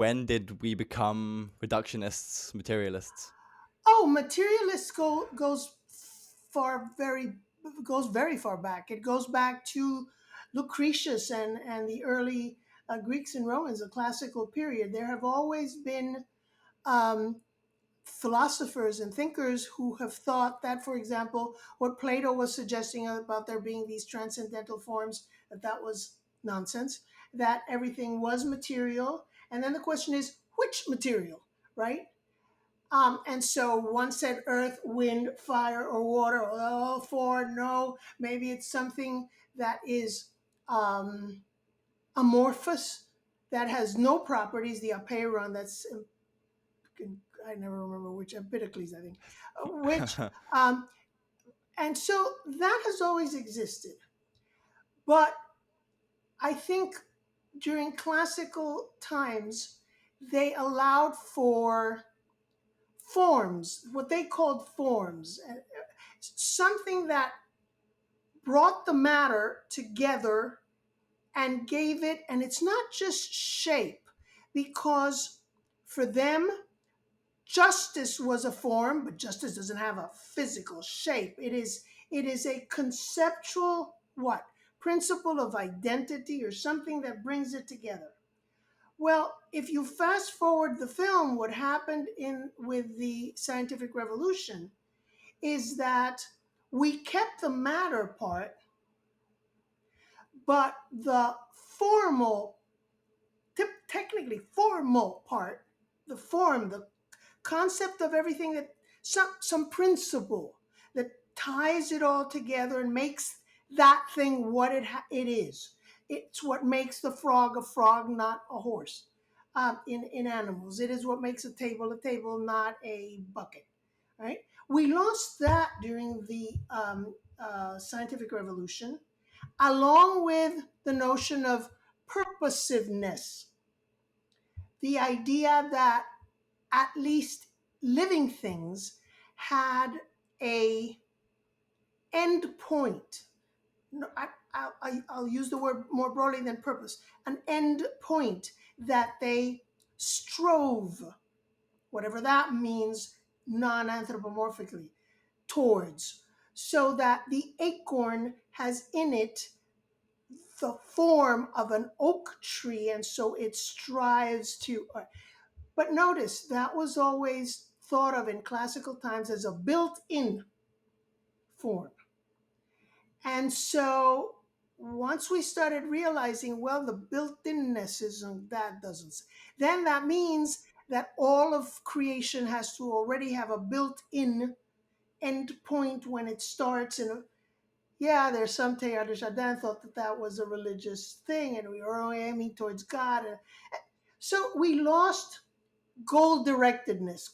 when did we become reductionists, materialists? Oh, materialist goes very far back. It goes back to Lucretius and the early Greeks and Romans, the classical period. There have always been um, philosophers and thinkers who have thought that, for example, what Plato was suggesting about there being these transcendental forms, that was nonsense, that everything was material. And then the question is, which material, right? And so one said earth, wind, fire, or water. Oh, four, no. Maybe it's something that is amorphous, that has no properties, the apeiron, that's, I never remember which, Empedocles, I think, which, um, and so that has always existed. But I think during classical times, they allowed for forms, what they called forms, something that brought the matter together and gave it, and it's not just shape, because for them, justice was a form, but justice doesn't have a physical shape. It is a conceptual what? Principle of identity or something that brings it together. Well, if you fast forward the film, what happened in with the scientific revolution is that we kept the matter part, but the formal, technically formal part, the form, the concept of everything, that some principle that ties it all together and makes that thing what it is. It's what makes the frog a frog, not a horse. In animals, it is what makes a table, not a bucket. Right? We lost that during the scientific revolution, along with the notion of purposiveness, the idea that at least living things had a end point. No, I'll use the word more broadly than purpose, an end point that they strove, whatever that means, non-anthropomorphically, towards, so that the acorn has in it the form of an oak tree, and so it strives to. But notice that was always thought of in classical times as a built in form. And so once we started realizing, well, the built inness isn't, that doesn't, then that means that all of creation has to already have a built in end point when it starts. And yeah, there's some Teilhard de Chardin thought that that was a religious thing and we were aiming towards God. And so we lost goal directedness,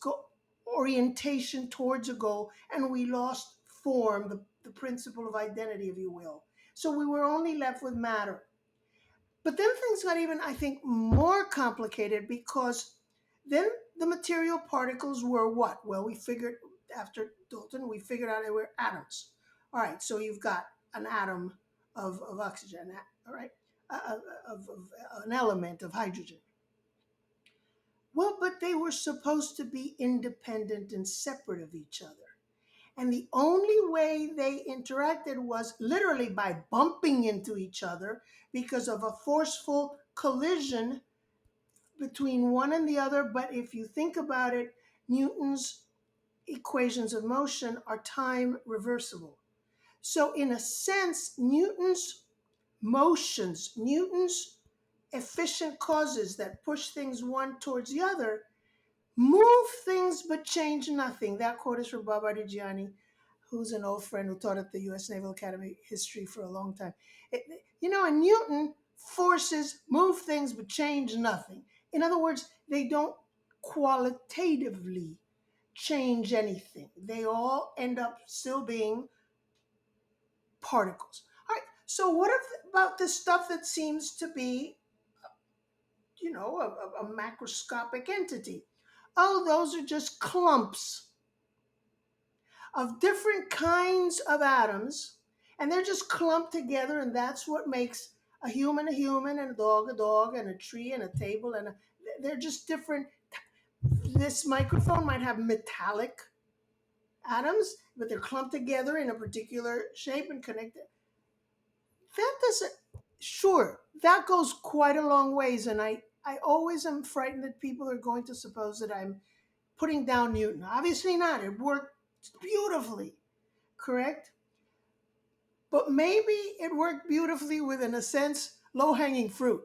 orientation towards a goal, and we lost form, the principle of identity, if you will. So we were only left with matter. But then things got even, I think, more complicated, because then the material particles were what? Well, we figured, after Dalton, we figured out they were atoms. All right, so you've got an atom of oxygen, all right, of an element of hydrogen. Well, but they were supposed to be independent and separate of each other. And the only way they interacted was literally by bumping into each other because of a forceful collision between one and the other. But if you think about it, Newton's equations of motion are time reversible. So, in a sense, Newton's motions, Newton's efficient causes that push things one towards the other, move things but change nothing. That quote is from Bob Ardigiani, who's an old friend who taught at the U.S. Naval Academy history for a long time. And Newton forces move things but change nothing. In other words, they don't qualitatively change anything. They all end up still being particles. All right. So what about this stuff that seems to be, a macroscopic entity? Oh, those are just clumps of different kinds of atoms, and they're just clumped together, and that's what makes a human, and a dog, and a tree, and a table, and They're just different. This microphone might have metallic atoms, but they're clumped together in a particular shape and connected. That doesn't, sure, that goes quite a long ways. And I always am frightened that people are going to suppose that I'm putting down Newton. Obviously not. It worked beautifully, correct? But maybe it worked beautifully with, in a sense, low hanging fruit.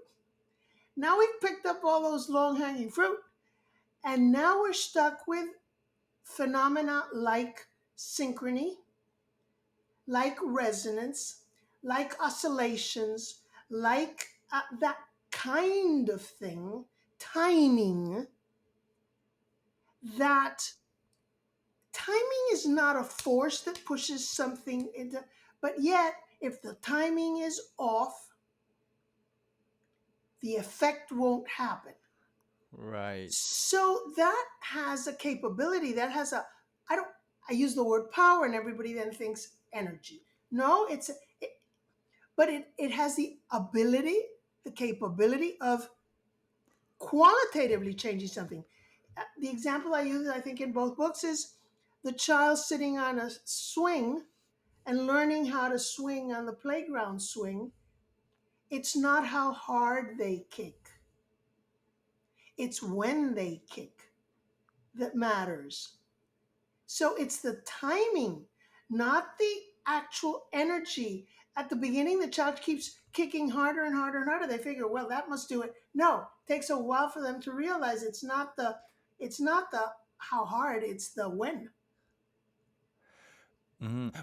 Now we've picked up all those low hanging fruit, and now we're stuck with phenomena like synchrony, like resonance, like oscillations, like that kind of thing, timing, that timing is not a force that pushes something into, but yet, if the timing is off, the effect won't happen. Right. So that has a capability, that has a, I don't, I use the word power and everybody then thinks energy. No, it, but it has the ability, the capability of qualitatively changing something. The example I use, I think, in both books is the child sitting on a swing and learning how to swing on the playground swing. It's not how hard they kick, it's when they kick that matters. So it's the timing, not the actual energy. At the beginning, the child keeps kicking harder and harder and harder. They figure, well, that must do it. No, it takes a while for them to realize it's not the how hard, it's the when.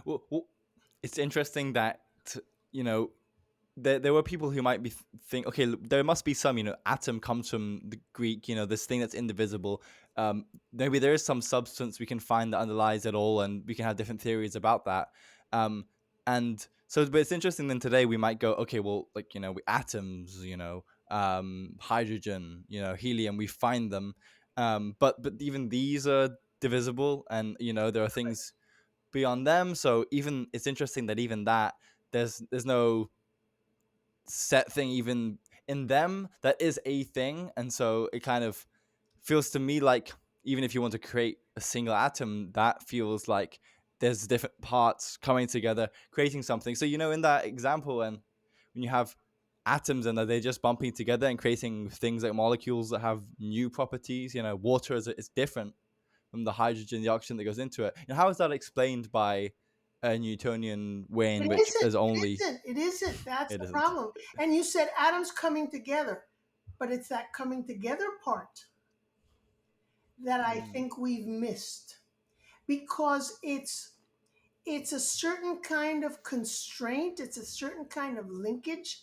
Well, it's interesting that you know there were people who might be think, okay, there must be some, atom comes from the Greek, this thing that's indivisible. Maybe there is some substance we can find that underlies it all, and we can have different theories about that. And so, but it's interesting. Then today we might go, okay, well, like we atoms, hydrogen, helium, we find them, but even these are divisible, and there are things beyond them. So even it's interesting that even that there's no set thing even in them that is a thing. And so it kind of feels to me like even if you want to create a single atom, that feels like there's different parts coming together creating something. So in that example, and when you have atoms and they're just bumping together and creating things like molecules that have new properties, water is different from the hydrogen, the oxygen that goes into it. How is that explained by a Newtonian way in It which isn't. is only It isn't. That's it the isn't? problem. And you said atoms coming together, but it's that coming together part that I Mm, think we've missed, because it's a certain kind of constraint, it's a certain kind of linkage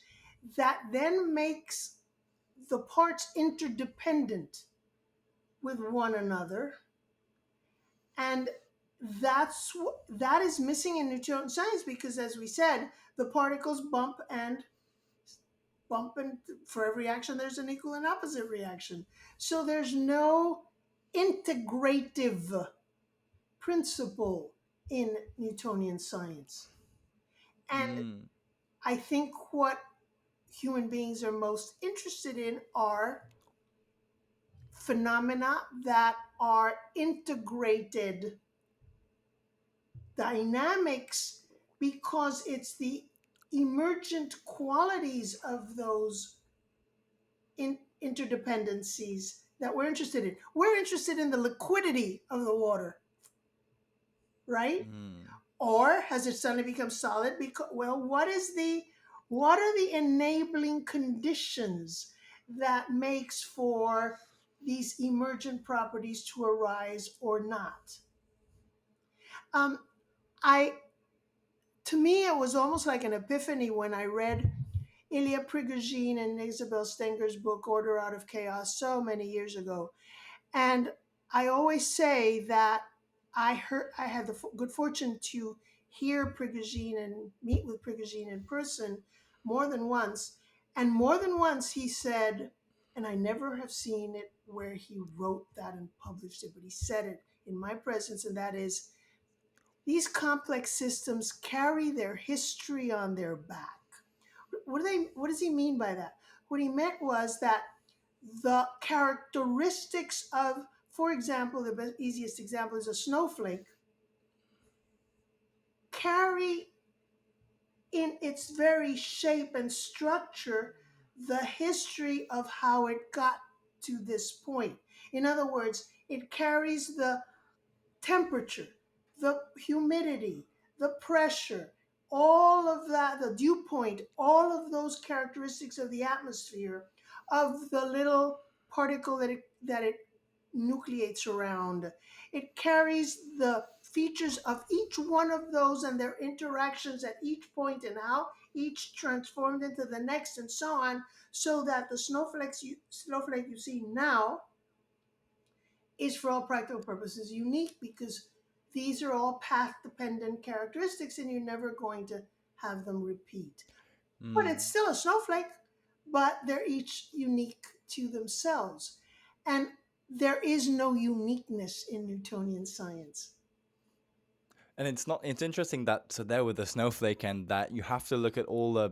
that then makes the parts interdependent with one another. And that is missing in Newtonian science, because as we said, the particles bump, and for every action there's an equal and opposite reaction. So there's no integrative principle in Newtonian science. And mm, I think what human beings are most interested in are phenomena that are integrated dynamics, because it's the emergent qualities of those interdependencies that we're interested in. We're interested in the liquidity of the water, right? mm, Or has it suddenly become solid? Because, well, what are the enabling conditions that makes for these emergent properties to arise or not? Um, I To me, it was almost like an epiphany when I read Ilya Prigogine and Isabel Stenger's book Order Out of Chaos so many years ago. And I always say that I had the good fortune to hear Prigogine and meet with Prigogine in person more than once. And more than once he said, and I never have seen it where he wrote that and published it, but he said it in my presence, and that is, these complex systems carry their history on their back. What does he mean by that? What he meant was that the characteristics of, for example, the easiest example is a snowflake, carry in its very shape and structure the history of how it got to this point. In other words, it carries the temperature, the humidity, the pressure, all of that, the dew point, all of those characteristics of the atmosphere, of the little particle that it nucleates around. It carries the features of each one of those and their interactions at each point and how each transformed into the next and so on, so that the snowflake you see now is for all practical purposes unique, because these are all path dependent characteristics and you're never going to have them repeat. But it's Mm. still a snowflake, but they're each unique to themselves. And there is no uniqueness in Newtonian science. And it's not. It's interesting that so there with the snowflake, and that you have to look at all the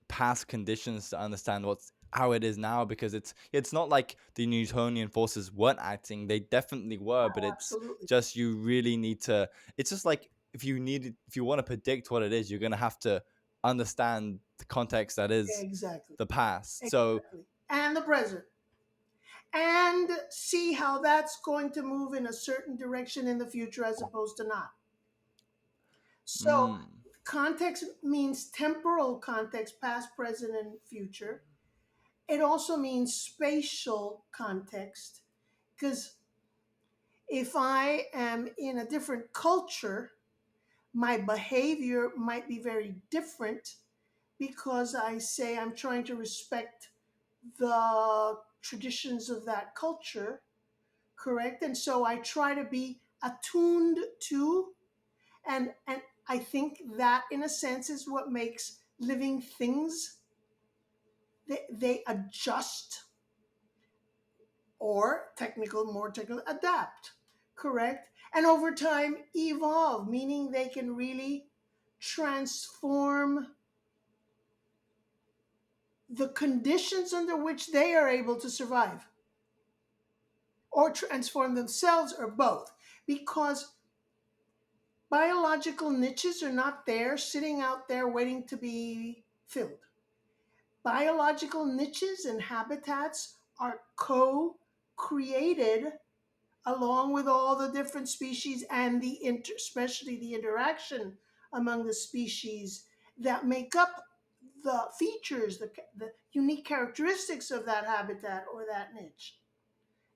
past conditions to understand what's how it is now, because it's not like the Newtonian forces weren't acting. They definitely were, but Oh, it's absolutely. just you really need to. It's just like if you want to predict what it is, you're gonna have to understand the context that is Exactly. the past. So Exactly. And the present. And see how that's going to move in a certain direction in the future as opposed to not. So, mm, context means temporal context, past, present, and future. It also means spatial context, because if I am in a different culture, my behavior might be very different because I say I'm trying to respect the traditions of that culture, correct? And so I try to be attuned to, and I think that in a sense is what makes living things, they adjust, or more technical, adapt, correct? And over time evolve, meaning they can really transform the conditions under which they are able to survive, or transform themselves, or both, because biological niches are not there sitting out there waiting to be filled. Biological niches and habitats are co created along with all the different species and especially the interaction among the species that make up the features, the unique characteristics of that habitat or that niche.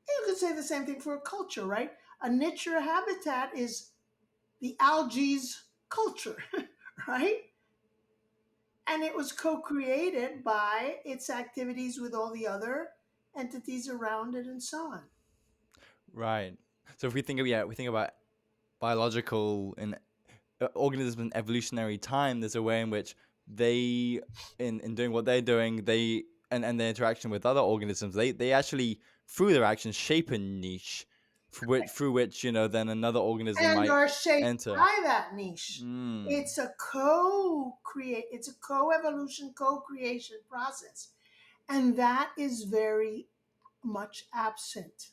You could say the same thing for a culture, right? A niche or a habitat is the algae's culture, right? And it was co-created by its activities with all the other entities around it and so on. right. So if we think about biological and organisms in evolutionary time, there's a way in which they, in doing what they're doing, and their interaction with other organisms, they actually through their actions shape a niche, through which then another organism And might are shaped enter. by that niche. Mm, It's a co-evolution, co-creation process. And that is very much absent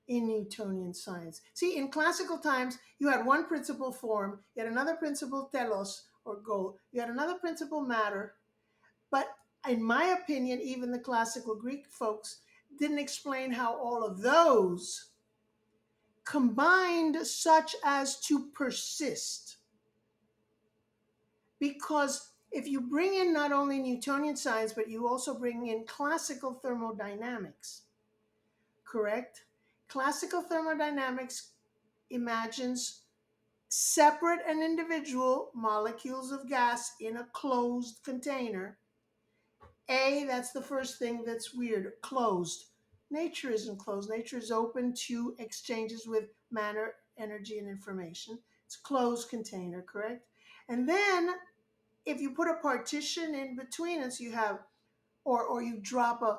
in Newtonian science. See, in classical times, you had one principle form, you had another principle telos or goal, you had another principle matter. But in my opinion, even the classical Greek folks didn't explain how all of those combined such as to persist. Because if you bring in not only Newtonian science, but you also bring in classical thermodynamics, correct? Classical thermodynamics imagines separate and individual molecules of gas in a closed container. That's the first thing that's weird. Closed. Nature isn't closed. Nature is open to exchanges with matter, energy, and information. It's a closed container, correct? And then if you put a partition in between us, you have, or you drop a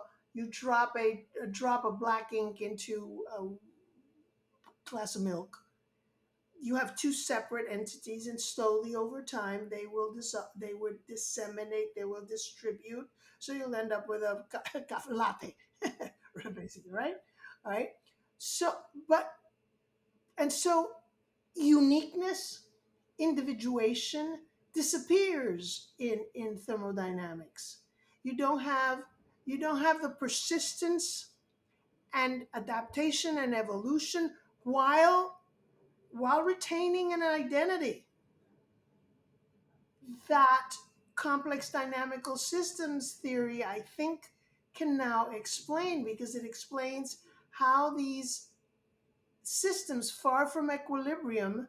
drop of black ink into a glass of milk, you have two separate entities, and slowly over time they would disseminate, they will distribute, so you'll end up with a cafe latte. basically, right? All right. So, but and so uniqueness, individuation disappears in thermodynamics. You don't have you don't have the persistence and adaptation and evolution while retaining an identity that complex dynamical systems theory, I think, can now explain, because it explains how these systems far from equilibrium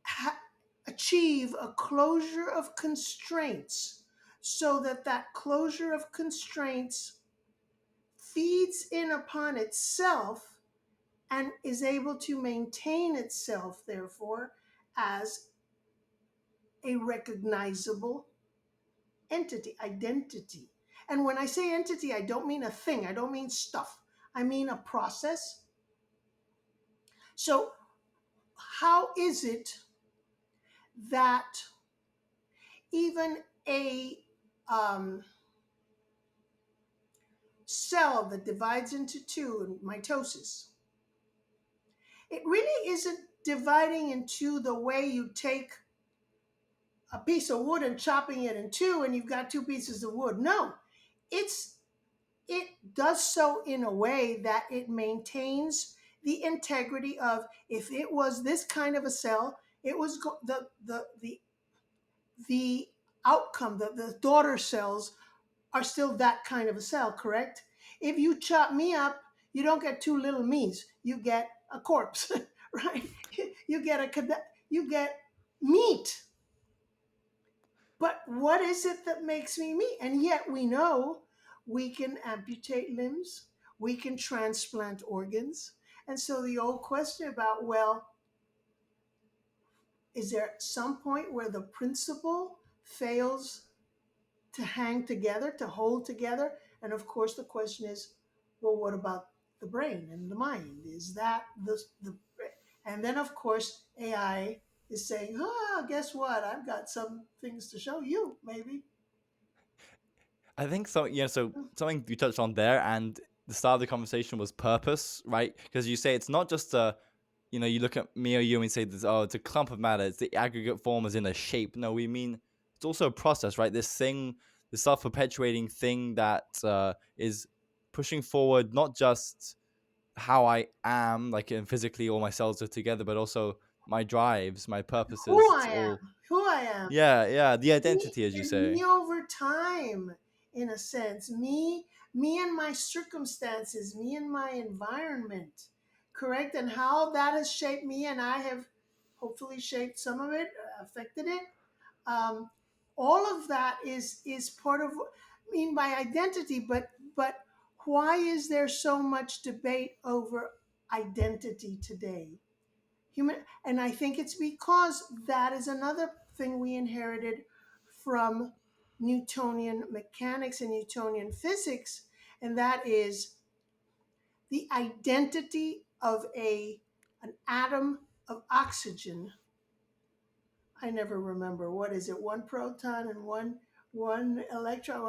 ha- achieve a closure of constraints, so that that closure of constraints feeds in upon itself and is able to maintain itself, therefore, as a recognizable entity, identity. And when I say entity, I don't mean a thing, I don't mean stuff, I mean a process. So, how is it that even a cell that divides into two in mitosis, it really isn't dividing into the way you take a piece of wood and chopping it in two and you've got two pieces of wood. No, it's it does so in a way that it maintains the integrity of, if it was this kind of a cell, it was the outcome, the daughter cells are still that kind of a cell, correct? If you chop me up, you don't get two little me's, you get a corpse, right? You get meat. But what is it that makes me me? And yet we know we can amputate limbs, we can transplant organs. And so the old question about, well, is there some point where the principle fails to hang together, to hold together? And of course, the question is, well, what about the brain and the mind? Is that the and then of course AI is saying, ah, guess what? I've got some things to show you, maybe. I think so. Yeah. So something you touched on there, and the start of the conversation was purpose, right? Because you say it's not just a, you look at me or you and we say this, oh, it's a clump of matter. It's the aggregate form as in a shape. No, we mean it's also a process, right? This thing, the self-perpetuating thing that is pushing forward not just how I am, like physically all my cells are together, but also my drives, my Who purposes. It's I all, am, who I am. yeah, yeah, the Me identity, as you and say. me over time, in a sense. Me and my circumstances, me and my environment, correct? And how that has shaped me, and I have hopefully shaped some of it, affected it. Um, all of that is part of, I mean, my identity. But why is there so much debate over identity today? Human, and I think it's because that is another thing we inherited from Newtonian mechanics and Newtonian physics, and that is the identity of a an atom of oxygen. I never remember, what is it, one proton and one electron,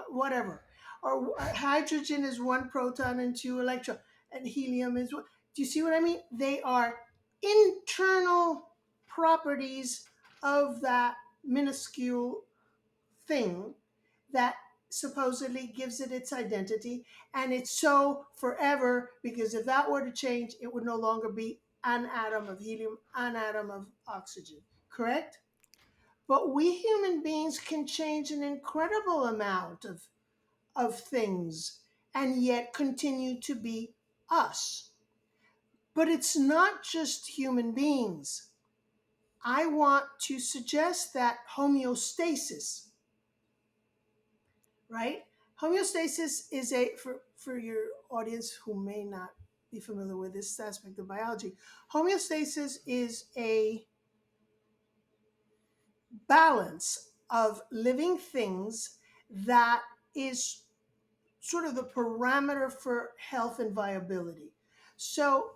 whatever. Or hydrogen is one proton and two electron, and helium is one. Do you see what I mean? They are internal properties of that minuscule thing that supposedly gives it its identity, and it's so forever, because if that were to change, it would no longer be an atom of helium, an atom of oxygen, correct? But we human beings can change an incredible amount of things and yet continue to be us. But it's not just human beings. I want to suggest that homeostasis, right? Homeostasis is for your audience who may not be familiar with this aspect of biology, homeostasis is a balance of living things that is sort of the parameter for health and viability. So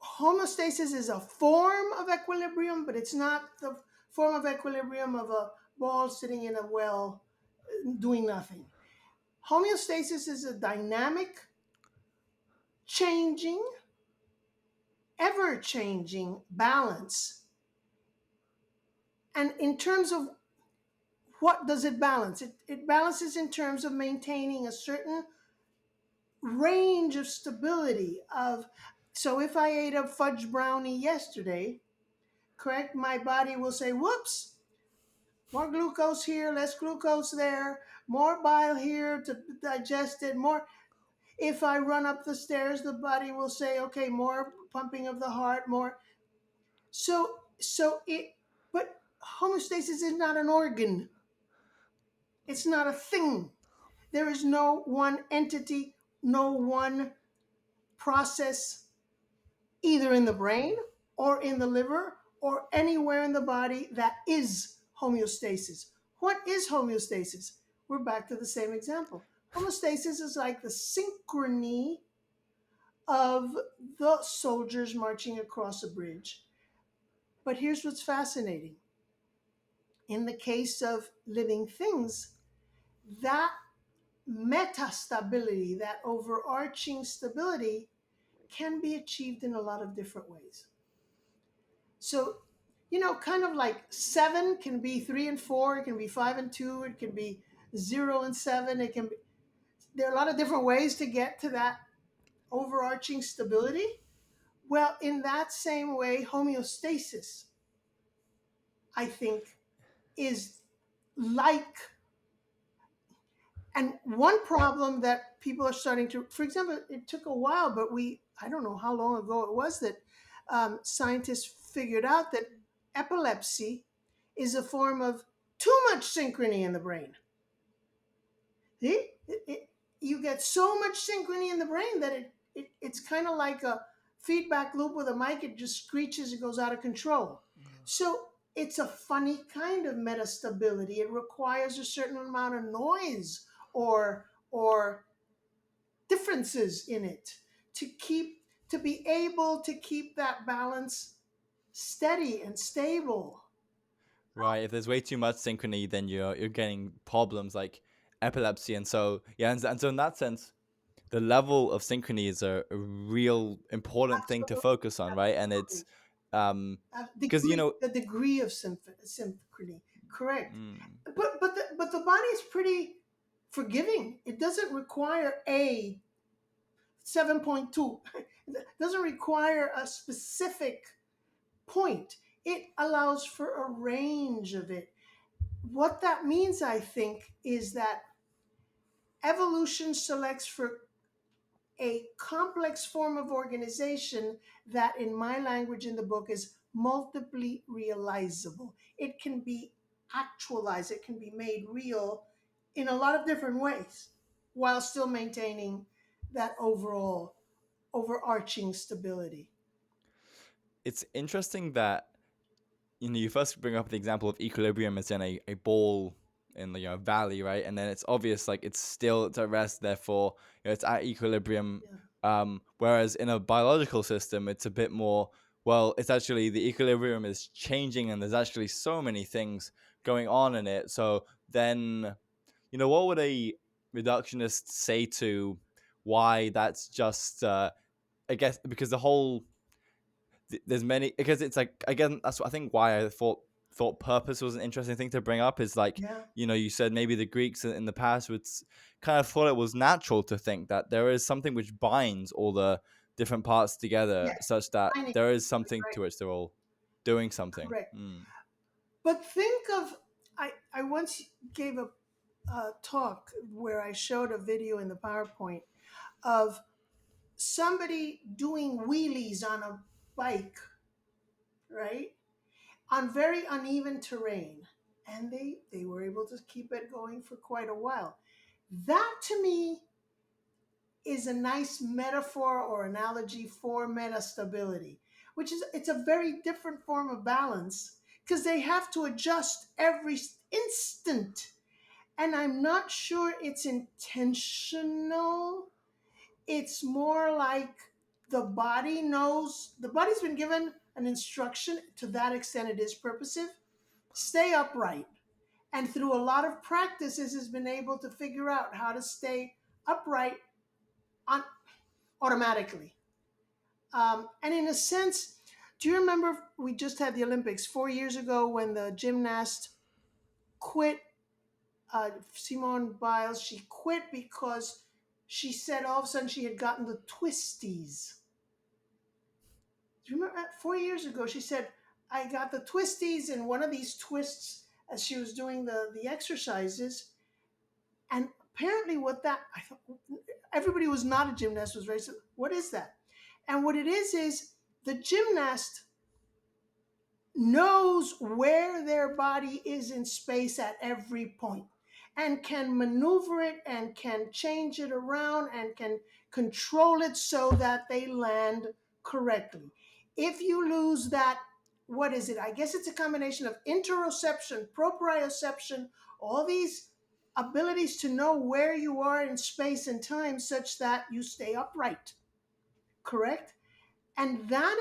homeostasis is a form of equilibrium, but it's not the form of equilibrium of a ball sitting in a well doing nothing. Homeostasis is a dynamic, changing, ever changing balance. And in terms of what does it balance? It balances in terms of maintaining a certain range of stability of, so if I ate a fudge brownie yesterday, correct, my body will say, whoops, more glucose here, less glucose there, more bile here to digest it, more. If I run up the stairs, the body will say, okay, more pumping of the heart, more. So it, but homeostasis is not an organ. It's not a thing. There is no one entity, no one process, either in the brain or in the liver or anywhere in the body, that is homeostasis. What is homeostasis? We're back to the same example. Homeostasis is like the synchrony of the soldiers marching across a bridge. But here's what's fascinating. In the case of living things, that metastability, that overarching stability, can be achieved in a lot of different ways. So, kind of like seven can be three and four, it can be five and two, it can be zero and seven, it can be, there are a lot of different ways to get to that overarching stability. Well, in that same way, homeostasis, I think, is like, and one problem that people are starting to, for example, it took a while, but I don't know how long ago it was that scientists figured out that epilepsy is a form of too much synchrony in the brain. See? You get so much synchrony in the brain that it's kind of like a feedback loop with a mic. It just screeches, it goes out of control. So it's a funny kind of metastability. It requires a certain amount of noise or differences in it to be able to keep that balance steady and stable. Right. If there's way too much synchrony, then you're getting problems like epilepsy, and so yeah, and so in that sense, the level of synchrony is a real important thing to Absolutely, focus on, right? And it's absolutely. because The degree of synchrony, correct. mm, But the body is pretty forgiving. It doesn't require a 7.2. It doesn't require a specific point. It allows for a range of it. What that means, I think, is that evolution selects for a complex form of organization that, in my language in the book, is multiply realizable. It can be actualized, it can be made real in a lot of different ways while still maintaining that overall overarching stability. it's interesting that you first bring up the example of equilibrium as in a ball in the valley, right? And then it's obvious like it's at rest, therefore it's at equilibrium. Yeah. Whereas in a biological system, it's a bit more. Well, it's actually the equilibrium is changing, and there's actually so many things going on in it. So then, what would a reductionist say to why that's just? I guess because the whole there's many because it's like again that's what I think why I thought purpose was an interesting thing to bring up is like Yeah. you said maybe the Greeks in the past would kind of thought it was natural to think that there is something which binds all the different parts together Yes. such that Finding. there is something Right. to which they're all doing something. Correct. But think of, I once gave a talk where I showed a video in the PowerPoint of somebody doing wheelies on a bike, right? On very uneven terrain. And they were able to keep it going for quite a while. That to me is a nice metaphor or analogy for metastability, which is, it's a very different form of balance because they have to adjust every instant. And I'm not sure it's intentional. It's more like the body's been given an instruction. To that extent, it is purposive. Stay upright. And through a lot of practices has been able to figure out how to stay upright on automatically. And in a sense, do you remember we just had the Olympics 4 years ago when the gymnast quit, Simone Biles? She quit because she said all of a sudden she had gotten the twisties. Do you remember that? 4 years ago, she said, I got the twisties, and one of these twists as she was doing the exercises. And apparently, what that, I thought, everybody who was not a gymnast was very, what is that? And what it is the gymnast knows where their body is in space at every point and can maneuver it and can change it around and can control it so that they land correctly. If you lose that, what is it? I guess it's a combination of interoception, proprioception, all these abilities to know where you are in space and time such that you stay upright, correct? And that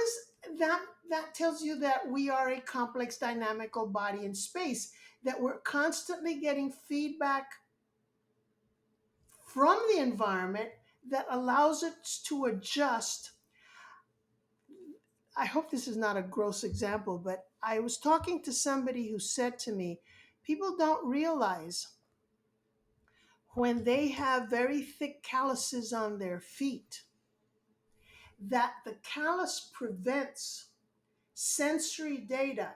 tells you that we are a complex dynamical body in space, that we're constantly getting feedback from the environment that allows us to adjust. I hope this is not a gross example, but I was talking to somebody who said to me, people don't realize when they have very thick calluses on their feet that the callus prevents sensory data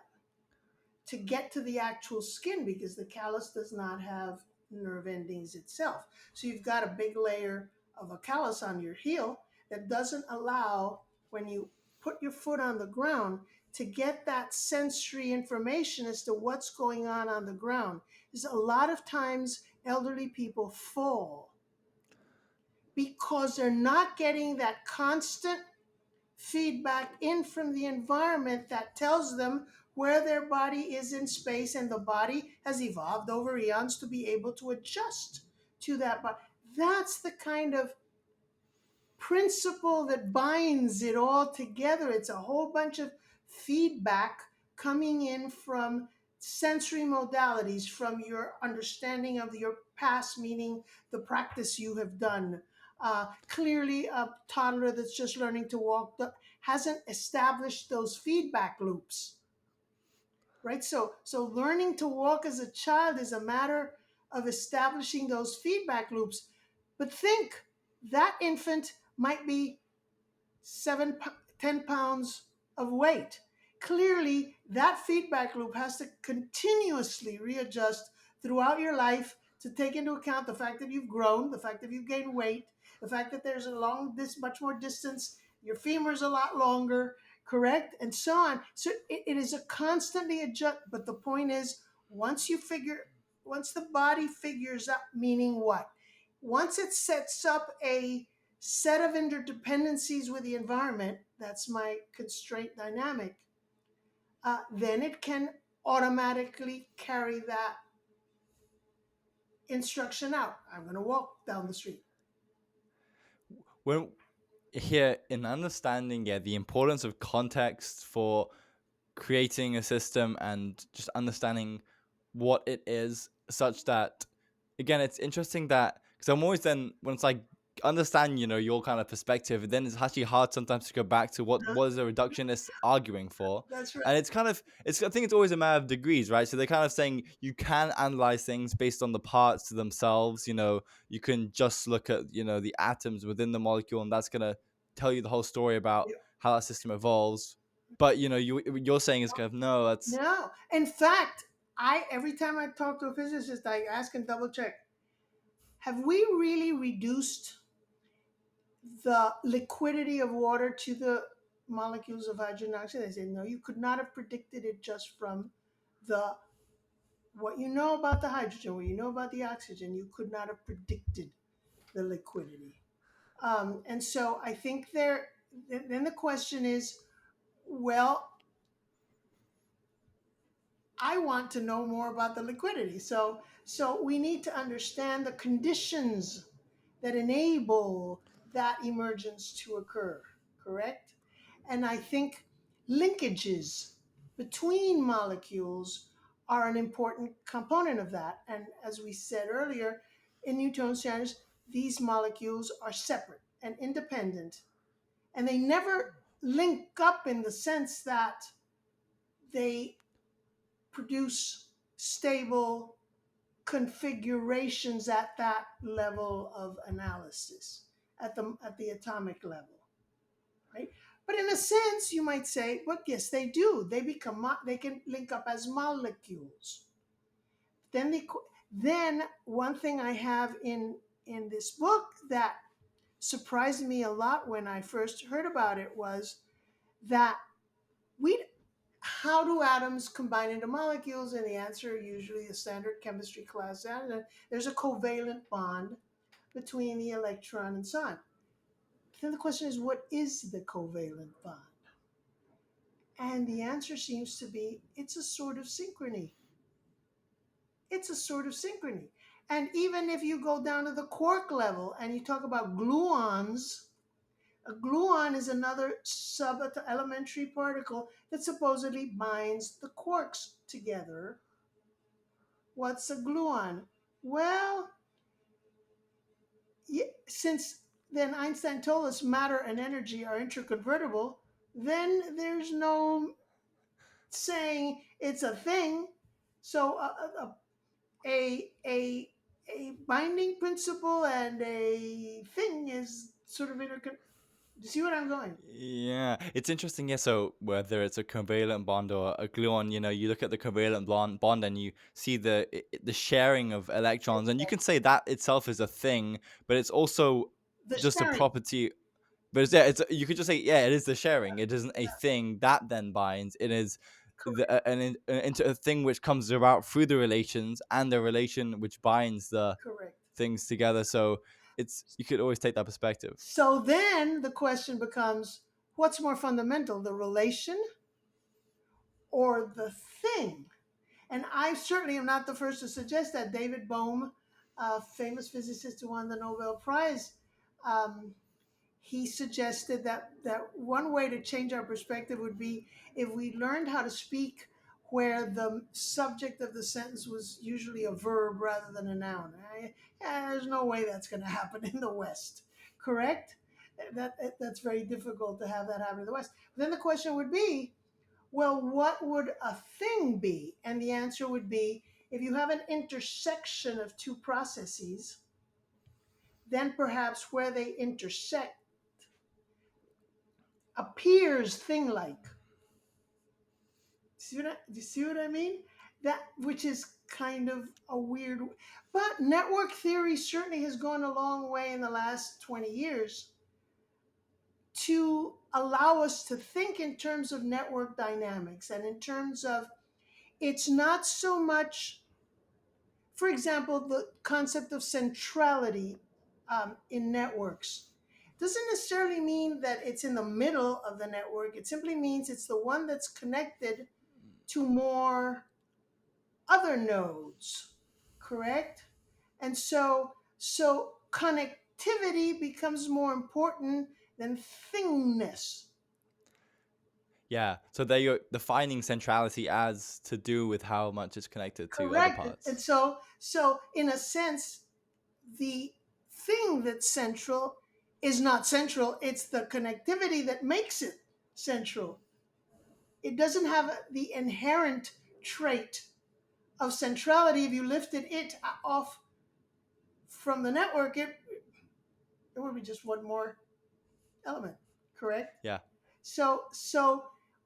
to get to the actual skin because the callus does not have nerve endings itself. So you've got a big layer of a callus on your heel that doesn't allow, when you put your foot on the ground, to get that sensory information as to what's going on the ground. There's a lot of times elderly people fall because they're not getting that constant feedback in from the environment that tells them where their body is in space, and the body has evolved over eons to be able to adjust to that body. That's the kind of principle that binds it all together. It's a whole bunch of feedback coming in from sensory modalities, from your understanding of your past, meaning the practice you have done. Clearly, a toddler that's just learning to walk hasn't established those feedback loops, right? So learning to walk as a child is a matter of establishing those feedback loops. But think, that infant might be 10 pounds of weight. Clearly, that feedback loop has to continuously readjust throughout your life to take into account the fact that you've grown, the fact that you've gained weight, the fact that there's this much more distance, your femur's a lot longer, correct, and so on. So it is a constantly adjust. But the point is, once the body figures out, meaning what? Once it sets up a set of interdependencies with the environment, that's my constraint dynamic, then it can automatically carry that instruction out. I'm going to walk down the street. When here in understanding, yeah, the importance of context for creating a system and just understanding what it is, such that, again, it's interesting that, because I'm always, then when it's like understand, your kind of perspective, then it's actually hard sometimes to go back to what is a reductionist arguing for. That's right. And it's kind of, I think it's always a matter of degrees, right? So they're kind of saying you can analyze things based on the parts themselves. You can just look at the atoms within the molecule, and that's going to tell you the whole story about Yeah. how that system evolves. But you're saying is kind of, no, that's No. In fact, every time I talk to a physicist, I ask and double check, have we really reduced the liquidity of water to the molecules of hydrogen oxide? They say, no, you could not have predicted it just from the what you know about the hydrogen, what you know about the oxygen. You could not have predicted the liquidity. And so I think then the question is, well, I want to know more about the liquidity. So we need to understand the conditions that enable that emergence to occur, correct? And I think linkages between molecules are an important component of that. And as we said earlier, in Newtonian standards, these molecules are separate and independent, and they never link up in the sense that they produce stable configurations at that level of analysis, at the atomic level, right? But in a sense, you might say, well, yes, they do. They can link up as molecules. Then then one thing I have in this book that surprised me a lot when I first heard about it was that we how do atoms combine into molecules? And the answer, usually a standard chemistry class, and there's a covalent bond between the electron and sun. Then the question is, what is the covalent bond? And the answer seems to be it's a sort of synchrony. It's a sort of synchrony. And even if you go down to the quark level and you talk about gluons, a gluon is another sub-elementary particle that supposedly binds the quarks together. What's a gluon? Well, since then Einstein told us matter and energy are interconvertible, then there's no saying it's a thing. So a binding principle and a thing is sort of intercon. Do you see what I'm going? Yeah, it's interesting. Yeah, so whether it's a covalent bond or a gluon, you look at the covalent bond and you see the sharing of electrons, and you can say that itself is a thing, but it's also The just a sharing, property. But it's, yeah, you could just say, yeah, it is the sharing. It isn't a thing that then binds. It is correct, into a thing which comes about through the relations and the relation which binds the correct. things together. So you could always take that perspective. So then the question becomes, what's more fundamental, the relation or the thing? And I certainly am not the first to suggest that. David Bohm, a famous physicist who won the Nobel Prize, um, he suggested that one way to change our perspective would be if we learned how to speak where the subject of the sentence was usually a verb rather than a noun. There's no way that's going to happen in the West, correct? That's very difficult to have that happen in the West. Then the question would be, well, what would a thing be? And the answer would be, if you have an intersection of two processes, then perhaps where they intersect appears thing-like. Do you see what I mean? That which is kind of a weird, but network theory certainly has gone a long way in the last 20 years to allow us to think in terms of network dynamics and in terms of it's not so much, for example, the concept of centrality in networks doesn't necessarily mean that it's in the middle of the network. It simply means it's the one that's connected to more other nodes, correct? And so connectivity becomes more important than thingness. Yeah. So there you're defining centrality as to do with how much it's connected to other Correct. And parts. so in a sense, the thing that's central is not central. It's the connectivity that makes it central. It doesn't have the inherent trait of centrality. If you lifted it off from the network, it would be just one more element, correct? Yeah. So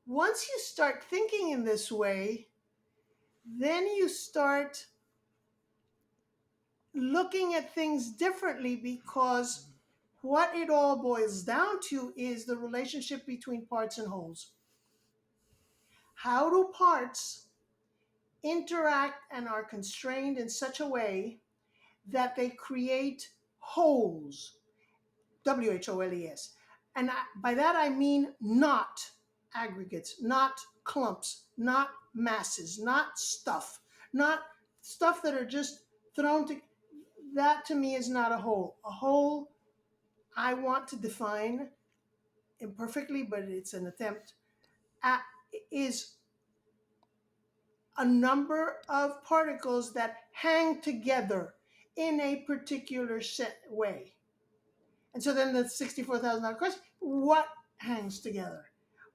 once you start thinking in this way, then you start looking at things differently because what it all boils down to is the relationship between parts and wholes. How do parts interact and are constrained in such a way that they create wholes? WHOLES. And by that I mean not aggregates, not clumps, not masses, not not stuff that are just thrown to. That to me is not a whole. A whole I want to define imperfectly, but it's an attempt at, is a number of particles that hang together in a particular set way. And so then the $64,000 question: what hangs together,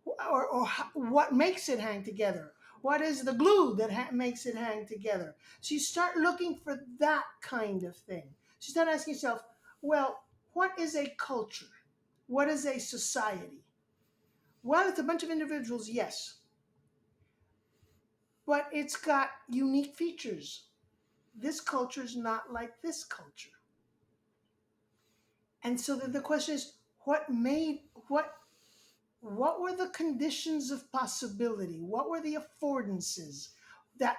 or what makes it hang together? What is the glue that makes it hang together? So you start looking for that kind of thing. So you start asking yourself, well, what is a culture? What is a society? Well, it's a bunch of individuals, yes, but it's got unique features. This culture is not like this culture. And so then the question is, what were the conditions of possibility? What were the affordances that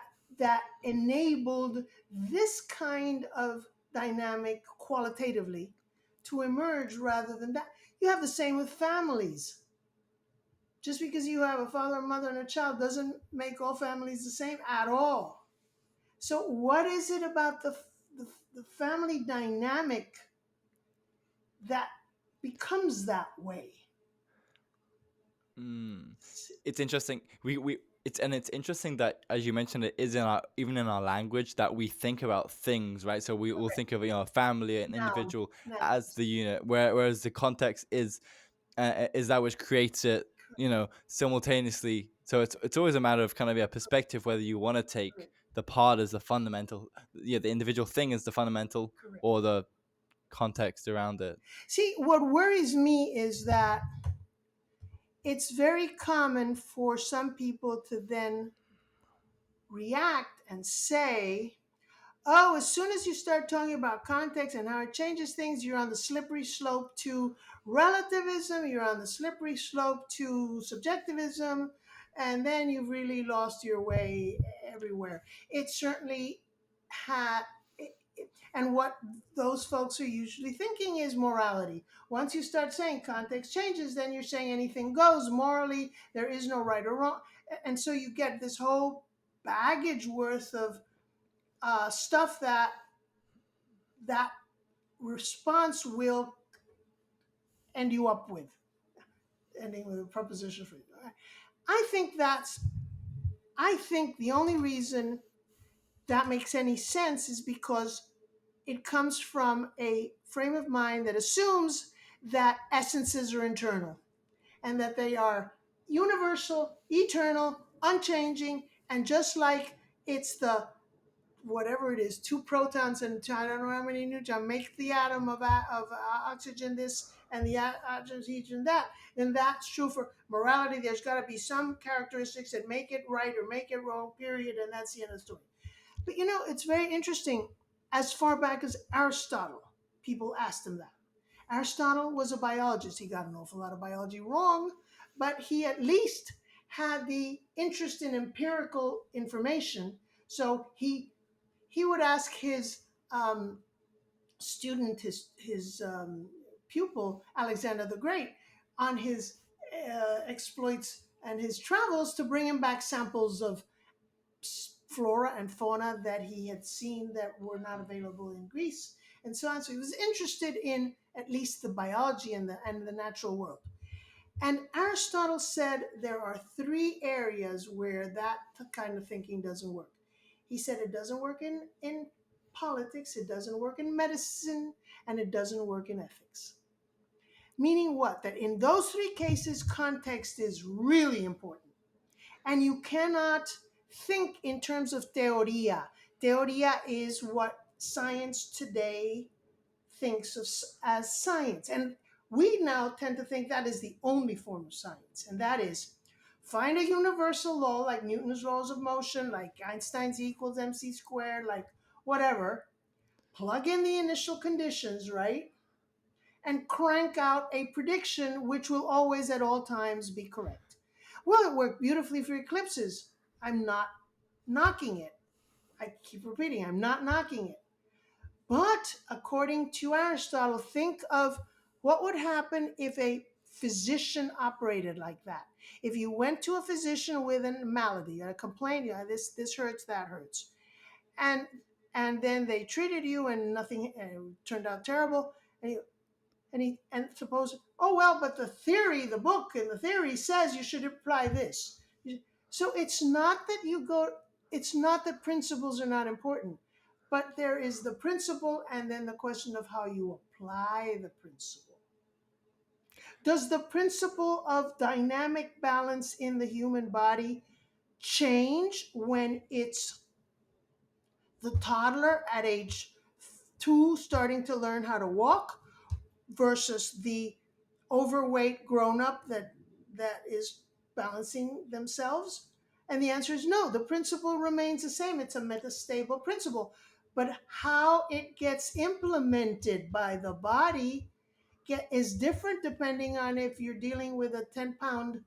enabled this kind of dynamic qualitatively to emerge rather than that? You have the same with families. Just because you have a father, a mother, and a child doesn't make all families the same at all. So, what is it about the family dynamic that becomes that way? Mm. It's interesting. It's interesting that, as you mentioned, it is in our, even in our language, that we think about things, right? So we will Correct. think of, a family, an Noun, individual, as nouns. the unit, whereas the context is that which creates it, simultaneously. So it's always a matter of kind of, yeah, perspective, whether you want to take Correct. the part as the fundamental, yeah, the individual thing as the fundamental, Correct. or the context around it. See, what worries me is that it's very common for some people to then react and say, oh, as soon as you start talking about context and how it changes things, you're on the slippery slope to relativism, you're on the slippery slope to subjectivism, and then you've really lost your way everywhere. It certainly had. And what those folks are usually thinking is morality. Once you start saying context changes, then you're saying anything goes. Morally, there is no right or wrong. And so you get this whole baggage worth of stuff that response will end you up with, ending with a proposition for you. I think that's. I think the only reason that makes any sense is because it comes from a frame of mind that assumes that essences are internal and that they are universal, eternal, unchanging, and just like it's the whatever it is, two protons and I don't know how many neutrons make the atom of oxygen this and the oxygen that, then that's true for morality. There's got to be some characteristics that make it right or make it wrong, period, and that's the end of the story. But it's very interesting. As far back as Aristotle, people asked him that. Aristotle was a biologist. He got an awful lot of biology wrong, but he at least had the interest in empirical information. So he would ask his student, his pupil, Alexander the Great, on his exploits and his travels to bring him back samples of flora and fauna that he had seen that were not available in Greece, and so on. So he was interested in at least the biology and the natural world. And Aristotle said there are three areas where that kind of thinking doesn't work. He said it doesn't work in politics, it doesn't work in medicine, and it doesn't work in ethics. Meaning what? That in those three cases, context is really important. And you cannot think in terms of teoria. Teoria is what science today thinks of as science. And we now tend to think that is the only form of science. And that is find a universal law like Newton's laws of motion, like Einstein's E equals mc squared, like whatever, plug in the initial conditions, right? And crank out a prediction which will always at all times be correct. Well, it worked beautifully for eclipses. I'm not knocking it. I keep repeating, I'm not knocking it. But according to Aristotle, think of what would happen if a physician operated like that. If you went to a physician with a malady, a complaint, this hurts, that hurts, and then they treated you and nothing turned out terrible, and and suppose, oh well, but the theory, the book and the theory says you should apply this. So it's not that you go. it's not that principles are not important, but there is the principle and then the question of how you apply the principle. Does the principle of dynamic balance in the human body change when it's the toddler at age 2 starting to learn how to walk versus the overweight grown up that is balancing themselves? And the answer is no. The principle remains the same. It's a metastable principle. But how it gets implemented by the body is different depending on if you're dealing with a 10-pound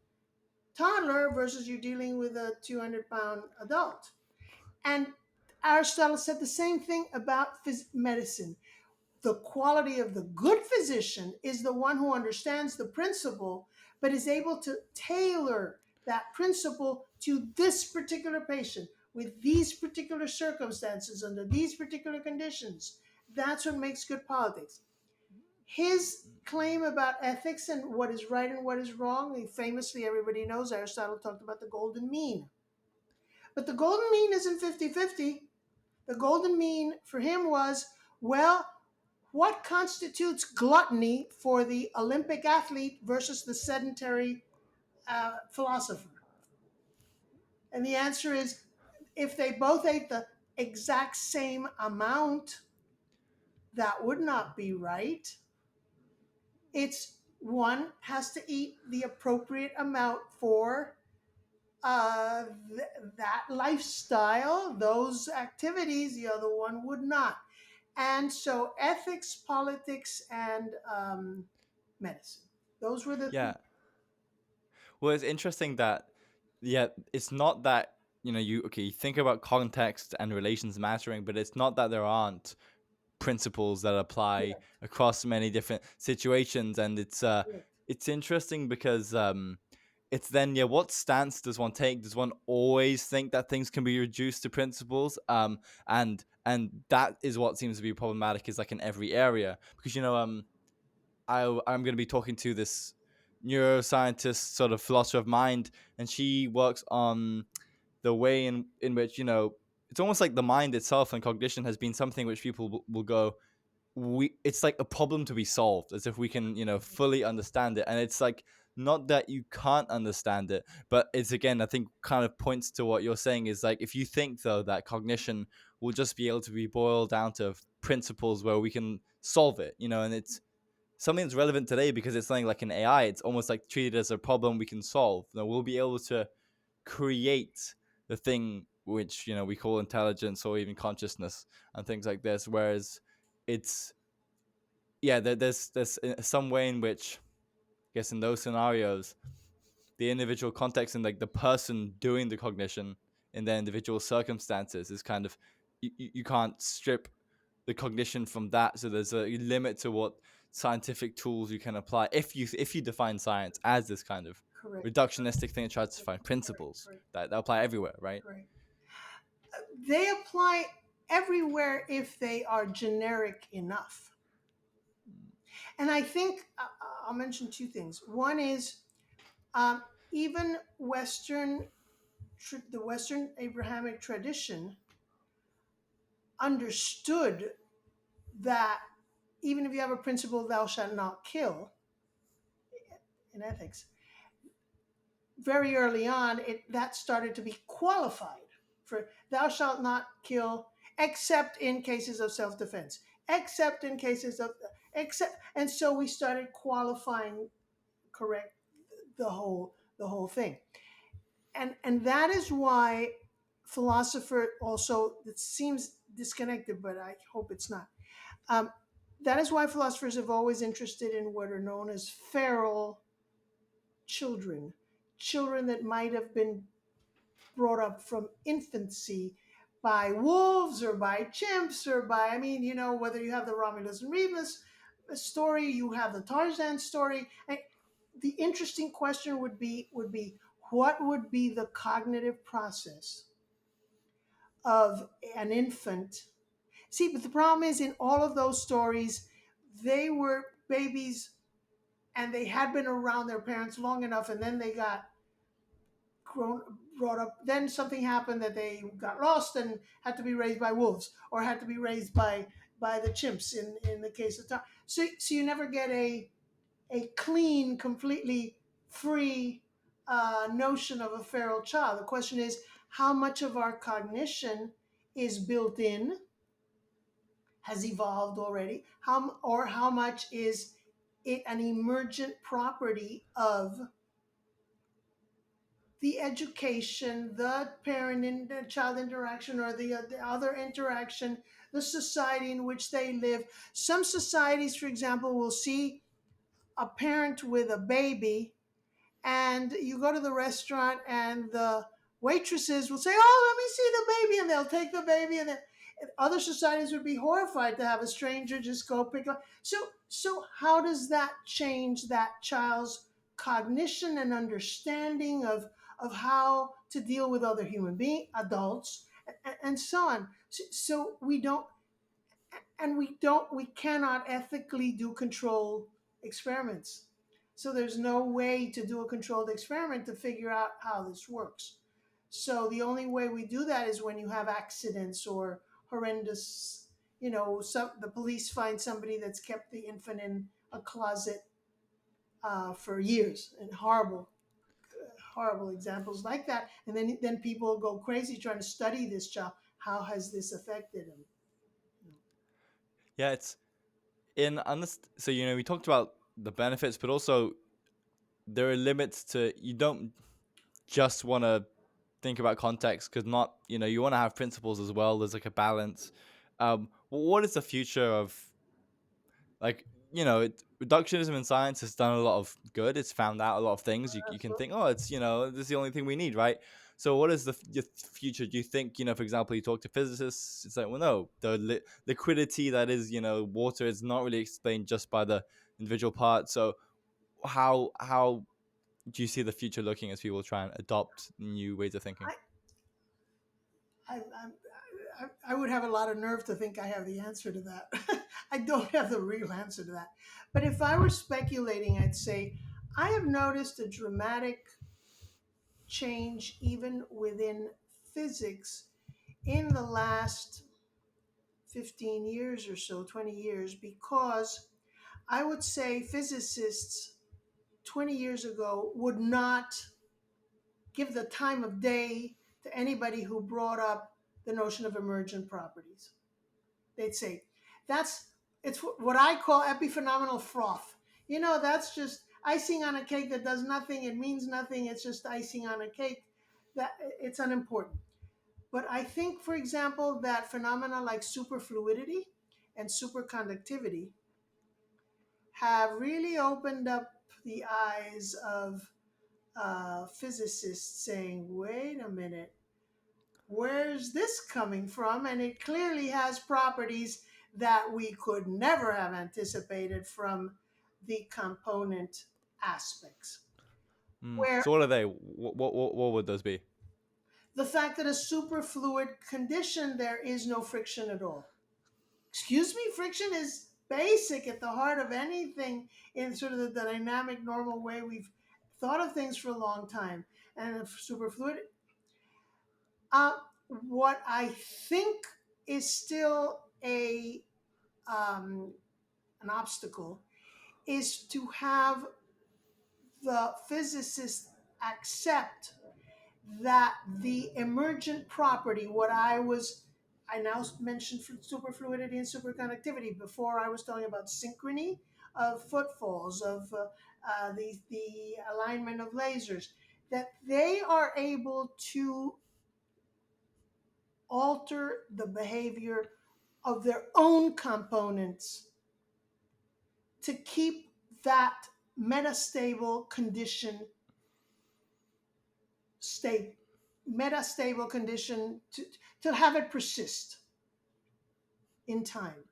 toddler versus you're dealing with a 200-pound adult. And Aristotle said the same thing about medicine. The quality of the good physician is the one who understands the principle, but is able to tailor that principle to this particular patient with these particular circumstances under these particular conditions. That's what makes good politics. His claim about ethics and what is right and what is wrong, famously, everybody knows Aristotle talked about the golden mean. But the golden mean isn't 50-50. The golden mean for him was, well, what constitutes gluttony for the Olympic athlete versus the sedentary philosopher? And the answer is, if they both ate the exact same amount, that would not be right. It's one has to eat the appropriate amount for that lifestyle, those activities, the other one would not. And so ethics, politics, and medicine. Those were the Yeah. three. Well, it's interesting that, yeah, it's not that, you, okay, you think about context and relations mattering, but it's not that there aren't principles that apply Correct. across many different situations. And Correct. it's interesting because it's then, yeah, what stance does one take? Does one always think that things can be reduced to principles? And that is what seems to be problematic, is like in every area, because I'm going to be talking to this neuroscientist, sort of philosopher of mind, and she works on the way in which, it's almost like the mind itself and cognition has been something which people will go, it's like a problem to be solved, as if we can, fully understand it. And it's like, not that you can't understand it, but it's, again, I think, kind of points to what you're saying, is like, if you think, though, that cognition will just be able to be boiled down to principles where we can solve it, and it's something that's relevant today because it's something like an AI. It's almost like treated as a problem we can solve. We'll be able to create the thing which, we call intelligence or even consciousness and things like this. Whereas it's, yeah, there's some way in which, I guess, in those scenarios, the individual context and like the person doing the cognition in their individual circumstances is kind of, you can't strip the cognition from that. So there's a limit to what scientific tools you can apply if you define science as this kind of Correct. reductionistic thing that tries to find Correct. principles Correct. that apply everywhere, right? Correct. They apply everywhere if they are generic enough. And I think I'll mention two things. One is um, even the Western Abrahamic tradition understood that even if you have a principle, thou shalt not kill, in ethics, very early on, that started to be qualified for thou shalt not kill except in cases of self-defense, except in cases of except, and so we started qualifying correct the whole thing, and that is why philosopher also, it seems disconnected, but I hope it's not. Um, that is why philosophers have always interested in what are known as feral children, children that might have been brought up from infancy by wolves or by chimps or by, I mean, whether you have the Romulus and Remus story, you have the Tarzan story. The interesting question would be what would be the cognitive process of an infant? See, but the problem is in all of those stories, they were babies and they had been around their parents long enough and then they got brought up. Then something happened that they got lost and had to be raised by wolves, or had to be raised by the chimps in the case of Tom. So you never get a clean, completely free notion of a feral child. The question is, how much of our cognition is built in, has evolved already, or how much is it an emergent property of the education, the parent and the child interaction, or the other interaction, the society in which they live. Some societies, for example, will see a parent with a baby, and you go to the restaurant and the waitresses will say, "Oh, let me see the baby," and they'll take the baby, and then other societies would be horrified to have a stranger just go pick up. So how does that change that child's cognition and understanding of how to deal with other human beings, adults, and so on? So we cannot ethically do controlled experiments. So there's no way to do a controlled experiment to figure out how this works. So the only way we do that is when you have accidents or horrendous, the police find somebody that's kept the infant in a closet for years, and horrible examples like that. And then people go crazy trying to study this child. How has this affected him? Yeah, it's so we talked about the benefits, but also there are limits to, you don't just want to think about context, because not, you want to have principles as well. There's like a balance. What is the future of, like, reductionism in science has done a lot of good. It's found out a lot of things. You can think, oh, it's, this is the only thing we need, right? So what is the future? Do you think, for example, you talk to physicists, it's like, well, no, the liquidity that is, water is not really explained just by the individual parts. So how do you see the future looking as people try and adopt new ways of thinking? I, I, I, I would have a lot of nerve to think I have the answer to that. I don't have the real answer to that. But if I were speculating, I'd say I have noticed a dramatic change even within physics in the last 15 years or so, 20 years, because I would say physicists 20 years ago would not give the time of day to anybody who brought up the notion of emergent properties. They'd say, it's what I call epiphenomenal froth. That's just icing on a cake that does nothing. It means nothing. It's just icing on a cake. That it's unimportant. But I think, for example, that phenomena like superfluidity and superconductivity have really opened up the eyes of physicists, saying, wait a minute, where's this coming from? And it clearly has properties that we could never have anticipated from the component aspects. Where So what are they? What would those be? the fact that a superfluid condition, there is no friction at all. Excuse me, friction is basic at the heart of anything in sort of the dynamic, normal way we've thought of things for a long time. And superfluid, what I think is still um, an obstacle is to have the physicists accept that the emergent property, I now mentioned superfluidity and superconductivity. Before, I was talking about synchrony of footfalls, of the alignment of lasers, that they are able to alter the behavior of their own components to keep that metastable condition state metastable condition to have it persist in time.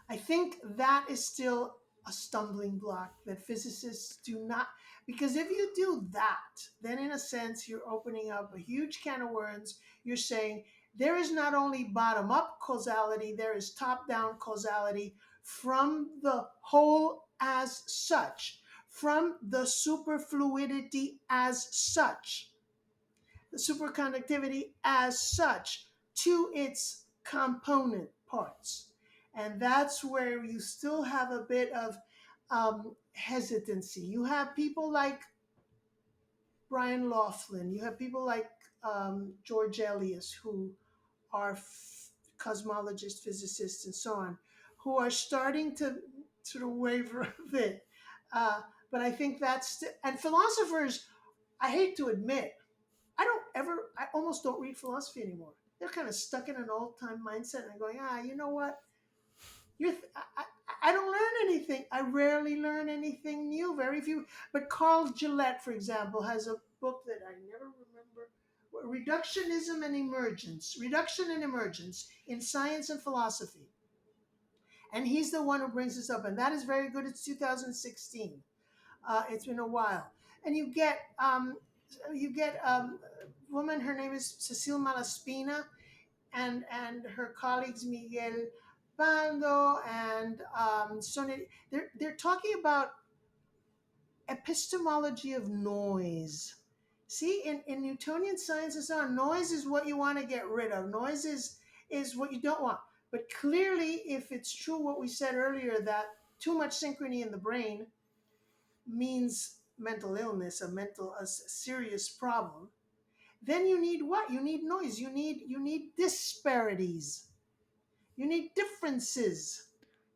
I think that is still a stumbling block that physicists do not, because if you do that, then in a sense you're opening up a huge can of worms. You're saying there is not only bottom up causality, there is top down causality from the whole as such, from the superfluidity as such. superconductivity as such to its component parts. And that's where you still have a bit of hesitancy. You have people like Brian Laughlin, you have people like George Elias, who are cosmologists, physicists, and so on, who are starting to sort of waver a bit. But I think and philosophers, I hate to admit, I almost don't read philosophy anymore. They're kind of stuck in an old time mindset and I'm going, you know what? I don't learn anything. I rarely learn anything new, very few. But Carl Gillette, for example, has a book that I never remember, Reductionism and Emergence, Reduction and Emergence in Science and Philosophy. And he's the one who brings this up. And that is very good. It's 2016. It's been a while. And you get a woman, her name is Cecile Malaspina, and her colleagues Miguel Bando and Sonia. They're talking about epistemology of noise. See, in Newtonian science and so on, noise is what you want to get rid of. Noise is what you don't want. But clearly, if it's true what we said earlier, that too much synchrony in the brain means mental illness, a serious problem, then you need what? You need noise. You need disparities. You need differences.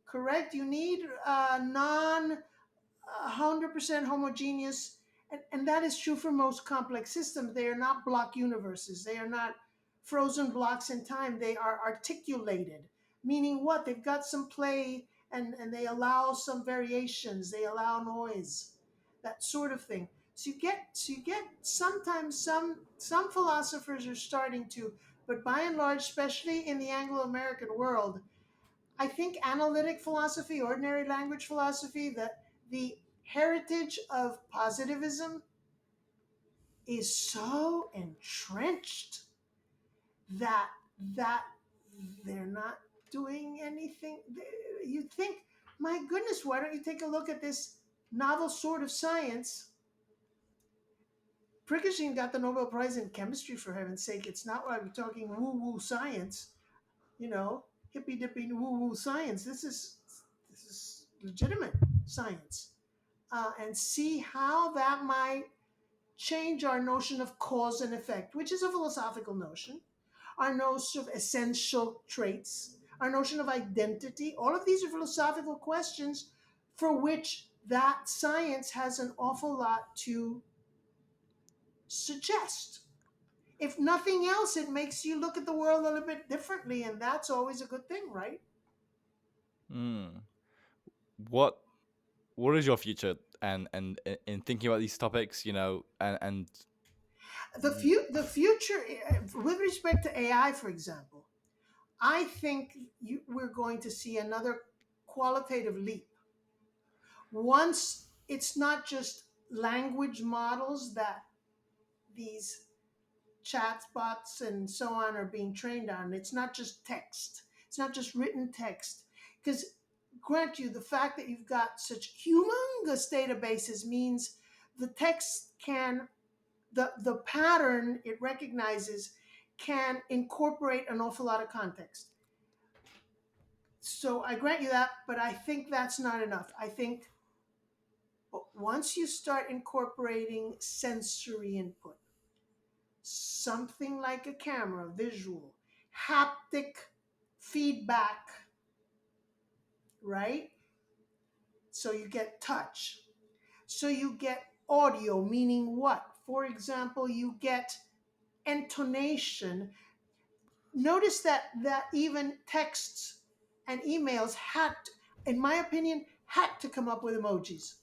Correct? You need non 100% homogeneous, and that is true for most complex systems. They are not block universes. They are not frozen blocks in time. They are articulated, meaning what? They've got some play and they allow some variations. They allow noise, that sort of thing. So you get sometimes some philosophers are starting to, but by and large, especially in the Anglo-American world, I think analytic philosophy, ordinary language philosophy, that the heritage of positivism is so entrenched that they're not doing anything. You think, my goodness, why don't you take a look at this novel sort of science? Prigogine got the Nobel Prize in chemistry, for heaven's sake. It's not why we're talking woo-woo science, hippy dippy woo-woo science. This is legitimate science, and see how that might change our notion of cause and effect, which is a philosophical notion, our notion of essential traits, our notion of identity. All of these are philosophical questions for which that science has an awful lot to suggest. If nothing else, it makes you look at the world a little bit differently, and that's always a good thing, right? Hmm. What what is your future and in thinking about these topics, and The future, with respect to AI, for example, I think we're going to see another qualitative leap. Once it's not just language models that these chatbots and so on are being trained on, it's not just text, it's not just written text. Because, grant you, the fact that you've got such humongous databases means the text can, the pattern it recognizes can incorporate an awful lot of context. So I grant you that, but I think that's not enough. I think once you start incorporating sensory input, something like a camera, visual, haptic feedback, right? So you get touch. So you get audio, meaning what? For example, you get intonation. Notice that even texts and emails in my opinion, had to come up with emojis.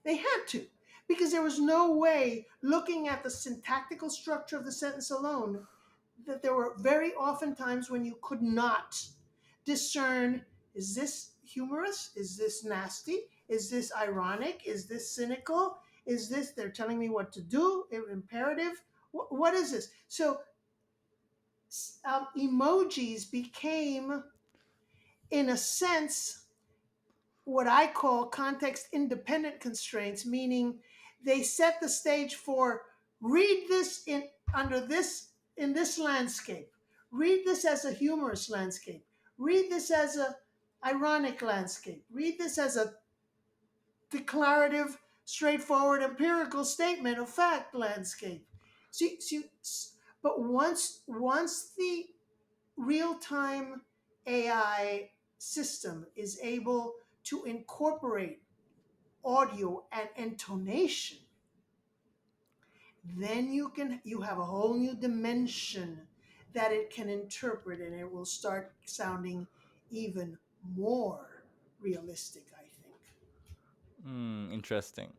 They had to, because there was no way, looking at the syntactical structure of the sentence alone, that there were very often times when you could not discern, is this humorous? Is this nasty? Is this ironic? Is this cynical? Is this, they're telling me what to do? Imperative? What is this? So emojis became, in a sense, what I call context independent constraints, meaning they set the stage for Read this in under this in this landscape. Read this as a humorous landscape. Read this as a ironic landscape. Read this as a declarative, straightforward, empirical statement of fact landscape. But once the real time AI system is able to incorporate audio and intonation, then you have a whole new dimension that it can interpret, and it will start sounding even more realistic, I think. Interesting.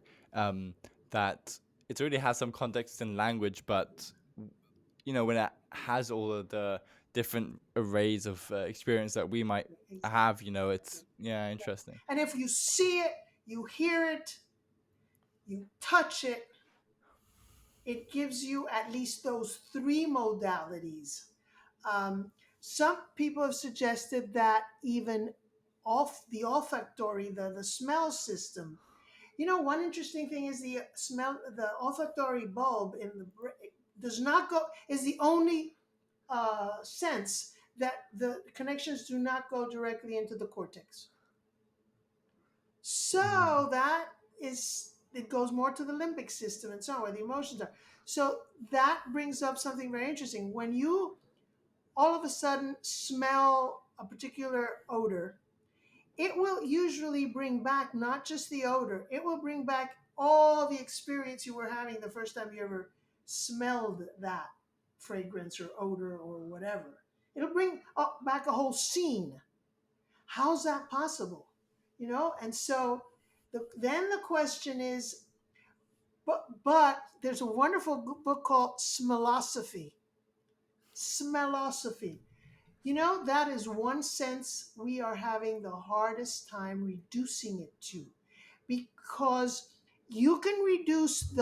That it already has some context in language, but when it has all of the different arrays of experience that we might Exactly. have, it's yeah, interesting. And if you see it, you hear it, you touch it, it gives you at least those three modalities. Some people have suggested that even off the olfactory, the smell system. One interesting thing is the olfactory bulb in the does not go is the only sense that the connections do not go directly into the cortex. Mm. So that is it goes more to the limbic system and so on, where the emotions are. So that brings up something very interesting. When you all of a sudden smell a particular odor, it will usually bring back not just the odor, it will bring back all the experience you were having the first time you ever smelled that fragrance or odor or whatever. It'll bring up back a whole scene. How's that possible? And so then the question is, but there's a wonderful book called Smellosophy. Smellosophy. That is one sense we are having the hardest time reducing it to, because you can reduce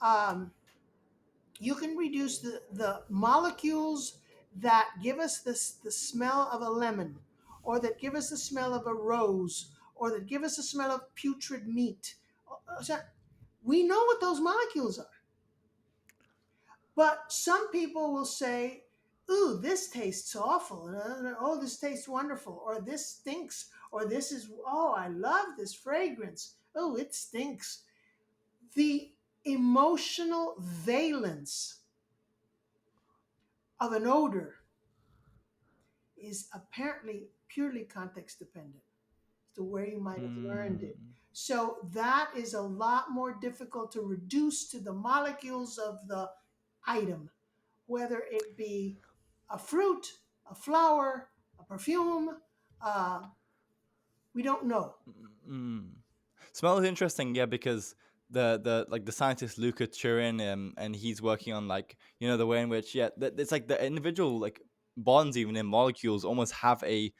um, the molecules that give us the smell of a lemon, or that give us the smell of a rose, or that give us the smell of putrid meat. So we know what those molecules are. But some people will say, ooh, this tastes awful. And, oh, this tastes wonderful. Or this stinks. Or this is, oh, I love this fragrance. Oh, it stinks. The emotional valence of an odor is apparently purely context dependent as to where you might have learned it. Mm. So that is a lot more difficult to reduce to the molecules of the item, whether it be a fruit, a flower, a perfume. Uh, we don't know. Mm. Smell is interesting, yeah, because the scientist Luca Turin, and he's working on, like, the way in which, yeah, it's like the individual, like, bonds even in molecules almost have a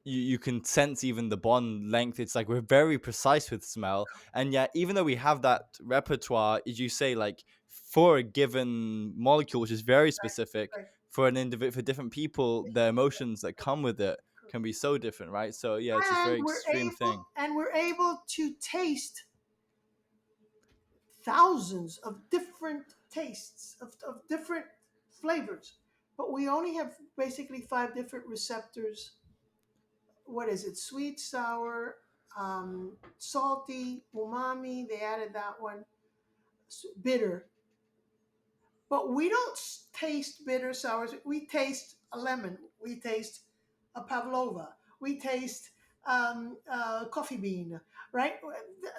you can sense even the bond length. It's like we're very precise with smell, and yet even though we have that repertoire, as you say, like, for a given molecule which is very specific Right. for an individual, for different people, the emotions that come with it can be so different, right? So yeah, it's this very extreme thing. And we're able to taste thousands of different tastes of different flavors, but we only have basically five different receptors. What is it? Sweet, sour, salty, umami. They added that one. Bitter. But we don't taste bitter sours. We taste a lemon. We taste a pavlova. We taste coffee bean, right?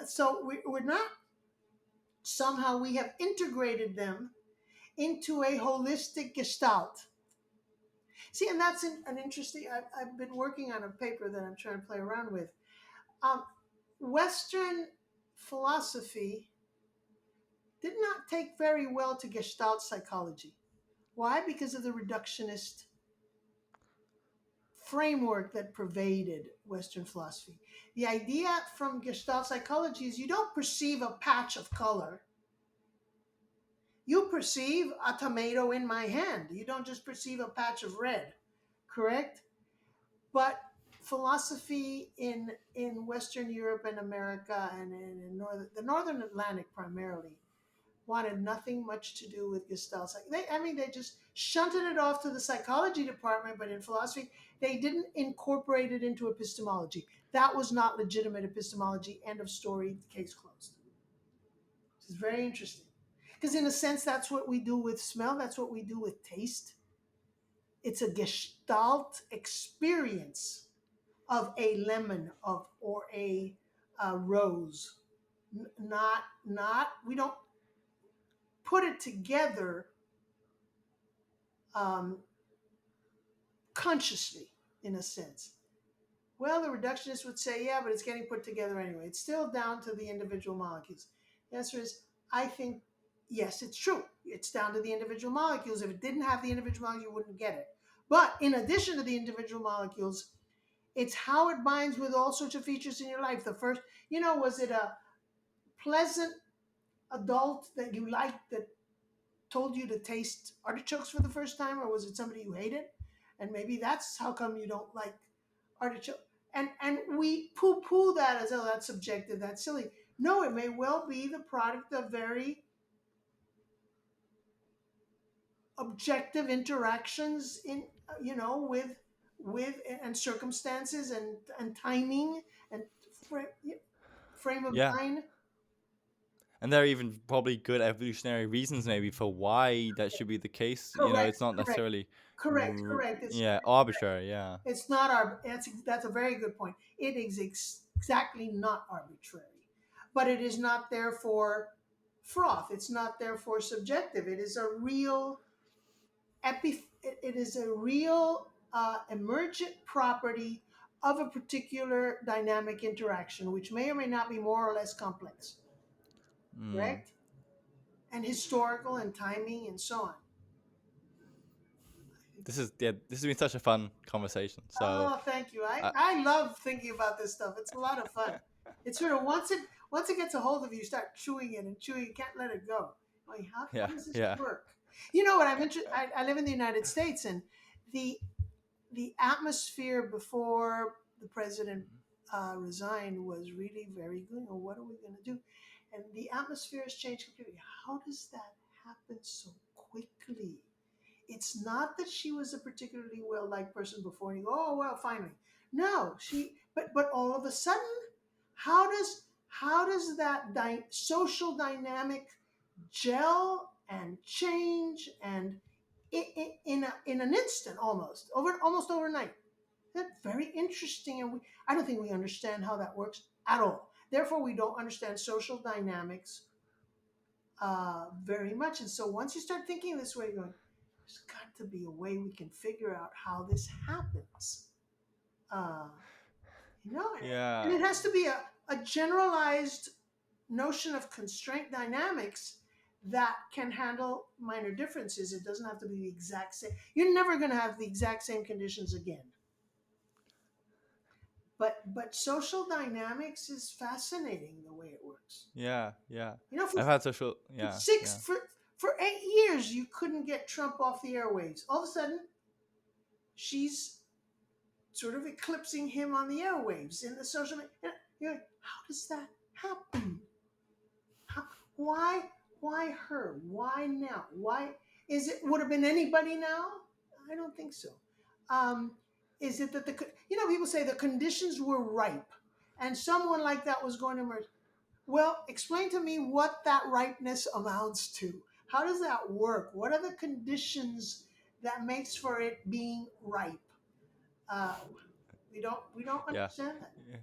So we're not, somehow we have integrated them into a holistic gestalt. See, and that's an interesting, I've been working on a paper that I'm trying to play around with. Um, Western philosophy did not take very well to gestalt psychology. Why? Because of the reductionist framework that pervaded Western philosophy. The idea from Gestalt psychology is you don't perceive a patch of color, you perceive a tomato in my hand. You don't just perceive a patch of red, correct? But philosophy in Western Europe and America and in the Northern Atlantic primarily wanted nothing much to do with Gestalt. They just shunted it off to the psychology department, but in philosophy, they didn't incorporate it into epistemology. That was not legitimate epistemology. End of story, case closed. It's very interesting. Because in a sense, that's what we do with smell, that's what we do with taste. It's a Gestalt experience of a lemon or a rose. Not we don't put it together um, consciously, in a sense. Well, the reductionists would say, yeah, but it's getting put together anyway. It's still down to the individual molecules. The answer is, I think, yes, it's true. It's down to the individual molecules. If it didn't have the individual molecules, you wouldn't get it. But in addition to the individual molecules, it's how it binds with all sorts of features in your life. The first, was it a pleasant adult that you liked that told you to taste artichokes for the first time, or was it somebody you hated? And maybe that's how come you don't like artichoke. And we poo-poo that as, oh, that's subjective, that's silly. No, it may well be the product of very objective interactions in with and circumstances and timing and frame of Yeah. mind. And there are even probably good evolutionary reasons maybe for why that should be the case. It's Correct, not correct, necessarily, correct. It's yeah, arbitrary. Yeah. It's not that's a very good point. It is exactly not arbitrary, but it is not therefore froth. It's not therefore subjective. It is a real it is a real emergent property of a particular dynamic interaction, which may or may not be more or less complex, Mm. correct? And historical and timing and so on. This has been such a fun conversation. So, Oh, thank you. I, uh, I love thinking about this stuff. It's a lot of fun. It's sort of once it gets a hold of you, you start chewing it and chewing. You can't let it go. Like, how yeah, does this yeah. work? You know what I'm interested. I live in the United States, and the the atmosphere before the president resigned was really very good. Oh, what are we going to do? And the atmosphere has changed completely. How does that happen so quickly? It's not that she was a particularly well liked person before, and you go, oh well, finally. No, but all of a sudden, how does that social dynamic gel and change and in an instant, almost overnight? That's very interesting, and I don't think we understand how that works at all. Therefore, we don't understand social dynamics very much. And so once you start thinking this way, you're going, there's got to be a way we can figure out how this happens. Uh, and Yeah. it has to be a generalized notion of constraint dynamics that can handle minor differences. It doesn't have to be the exact same. You're never going to have the exact same conditions again. But social dynamics is fascinating the way it works. Yeah, yeah. You know, I've had social, for yeah, six yeah. for 8 years you couldn't get Trump off the airwaves. All of a sudden, she's sort of eclipsing him on the airwaves in the social media. You're like, how does that happen? How, why? Why her? Why now? Why is it? Would have been anybody now? I don't think so. Um, is it that people say the conditions were ripe, and someone like that was going to emerge? Well, explain to me what that ripeness amounts to. How does that work? What are the conditions that makes for it being ripe? Uh, we don't Yeah. understand that. Yeah.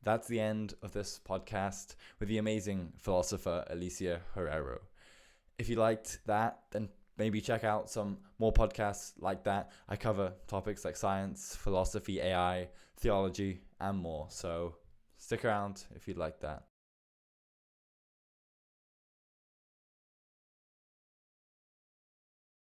That's the end of this podcast with the amazing philosopher Alicia Juarrero. If you liked that, then maybe check out some more podcasts like that. I cover topics like science, philosophy, AI, theology, and more. So stick around if you'd like that.